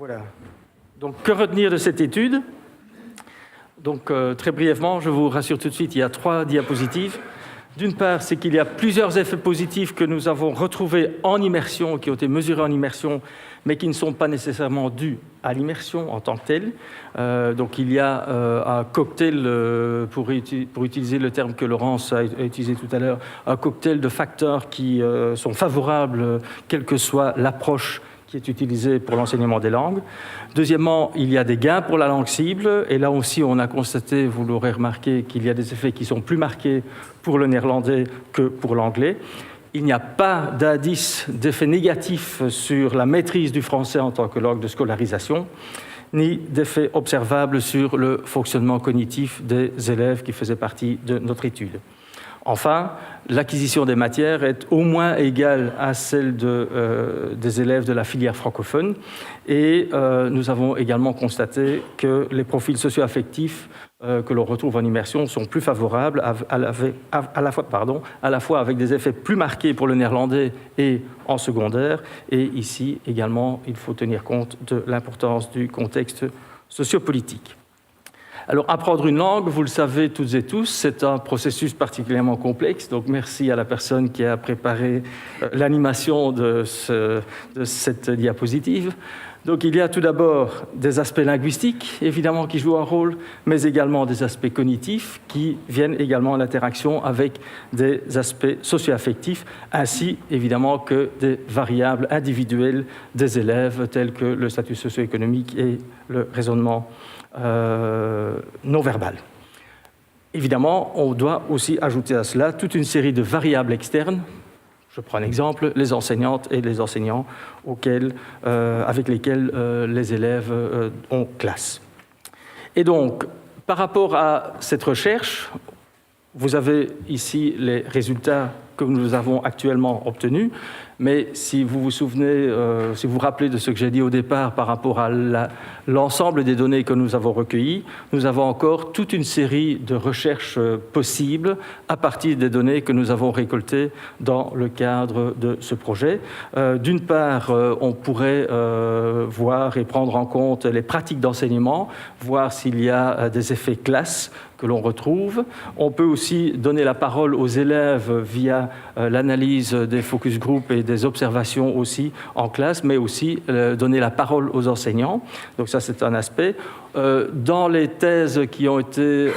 Voilà. Donc, que retenir de cette étude? Donc, très brièvement, je vous rassure tout de suite, il y a 3 diapositives. D'une part, c'est qu'il y a plusieurs effets positifs que nous avons retrouvés en immersion, qui ont été mesurés en immersion, mais qui ne sont pas nécessairement dus à l'immersion en tant que telle. Donc, il y a un cocktail, pour utiliser le terme que Laurence a utilisé tout à l'heure, un cocktail de facteurs qui sont favorables, quelle que soit l'approche qui est utilisée pour l'enseignement des langues. Deuxièmement, il y a des gains pour la langue cible, et là aussi on a constaté, vous l'aurez remarqué, qu'il y a des effets qui sont plus marqués pour le néerlandais que pour l'anglais. Il n'y a pas d'indice d'effet négatif sur la maîtrise du français en tant que langue de scolarisation, ni d'effet observable sur le fonctionnement cognitif des élèves qui faisaient partie de notre étude. Enfin, l'acquisition des matières est au moins égale à celle des élèves de la filière francophone, et nous avons également constaté que les profils socio-affectifs que l'on retrouve en immersion sont plus favorables à la fois avec des effets plus marqués pour le néerlandais et en secondaire, et ici également il faut tenir compte de l'importance du contexte sociopolitique. Alors, apprendre une langue, vous le savez toutes et tous, c'est un processus particulièrement complexe. Donc, merci à la personne qui a préparé l'animation de cette diapositive. Donc, il y a tout d'abord des aspects linguistiques, évidemment, qui jouent un rôle, mais également des aspects cognitifs qui viennent également en interaction avec des aspects socio-affectifs, ainsi, évidemment, que des variables individuelles des élèves, telles que le statut socio-économique et le raisonnement non verbal. Évidemment, on doit aussi ajouter à cela toute une série de variables externes. Je prends un exemple, les enseignantes et les enseignants avec lesquels les élèves ont classe. Et donc, par rapport à cette recherche, vous avez ici les résultats que nous avons actuellement obtenus, mais si vous vous souvenez, si vous vous rappelez de ce que j'ai dit au départ par rapport à l'ensemble des données que nous avons recueillies, nous avons encore toute une série de recherches possibles à partir des données que nous avons récoltées dans le cadre de ce projet. D'une part, on pourrait voir et prendre en compte les pratiques d'enseignement, voir s'il y a des effets classe que l'on retrouve. On peut aussi donner la parole aux élèves via l'analyse des focus group et des observations aussi en classe, mais aussi donner la parole aux enseignants. Donc ça, c'est un aspect. Dans les thèses qui ont été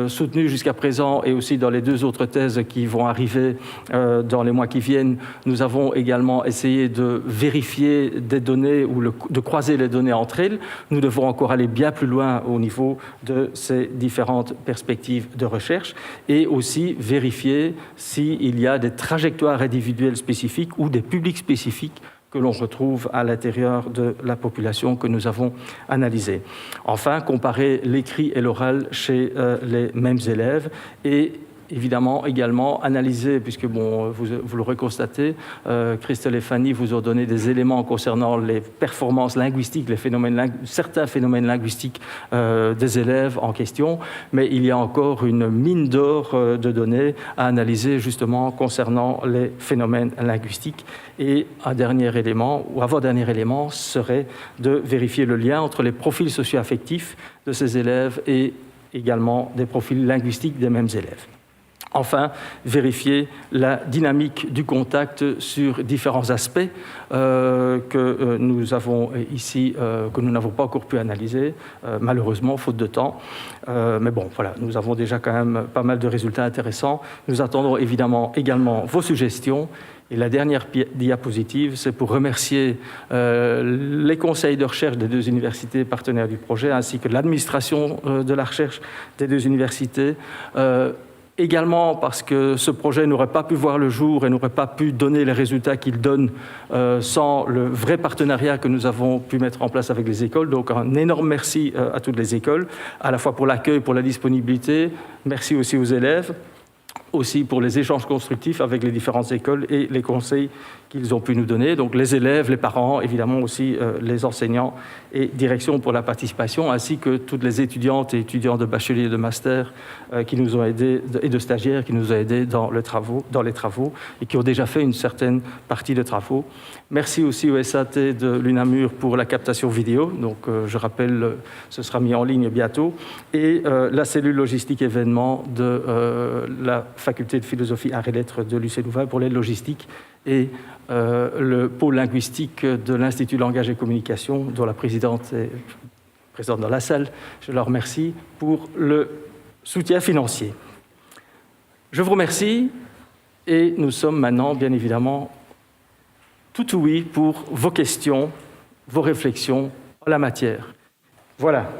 soutenues jusqu'à présent et aussi dans les 2 autres thèses qui vont arriver dans les mois qui viennent, nous avons également essayé de vérifier des données ou de croiser les données entre elles. Nous devons encore aller bien plus loin au niveau de ces différentes perspectives de recherche et aussi vérifier s'il y a des trajectoires individuelles spécifiques ou des publics spécifiques que l'on retrouve à l'intérieur de la population que nous avons analysée. Enfin, comparer l'écrit et l'oral chez les mêmes élèves et évidemment également analyser, puisque bon, vous l'aurez constaté, Christelle et Fanny vous ont donné des éléments concernant les performances linguistiques, certains phénomènes linguistiques des élèves en question, mais il y a encore une mine d'or de données à analyser justement concernant les phénomènes linguistiques. Et un dernier élément, ou avant-dernier élément, serait de vérifier le lien entre les profils socio-affectifs de ces élèves et également des profils linguistiques des mêmes élèves. Enfin, vérifier la dynamique du contact sur différents aspects que nous avons ici, que nous n'avons pas encore pu analyser, malheureusement, faute de temps. Mais bon, voilà, nous avons déjà quand même pas mal de résultats intéressants. Nous attendons évidemment également vos suggestions. Et la dernière diapositive, c'est pour remercier les conseils de recherche des 2 universités partenaires du projet, ainsi que l'administration de la recherche des 2 universités, également parce que ce projet n'aurait pas pu voir le jour et n'aurait pas pu donner les résultats qu'il donne sans le vrai partenariat que nous avons pu mettre en place avec les écoles. Donc un énorme merci à toutes les écoles, à la fois pour l'accueil, pour la disponibilité. Merci aussi aux élèves. aussi pour les échanges constructifs avec les différentes écoles et les conseils qu'ils ont pu nous donner. Donc les élèves, les parents, évidemment aussi les enseignants et direction pour la participation, ainsi que toutes les étudiantes et étudiants de bachelier et de master qui nous ont aidés, et de stagiaires qui nous ont aidés dans les travaux et qui ont déjà fait une certaine partie de travaux. Merci aussi au SAT de l'UNAMUR pour la captation vidéo. Donc je rappelle, ce sera mis en ligne bientôt. Et la cellule logistique événement de la faculté de philosophie, arts et lettres de l'UC Louvain pour l'aide logistique et le pôle linguistique de l'Institut Langage et Communication, dont la présidente est présente dans la salle. Je leur remercie pour le soutien financier. Je vous remercie et nous sommes maintenant, bien évidemment, tout ouïs pour vos questions, vos réflexions en la matière. Voilà.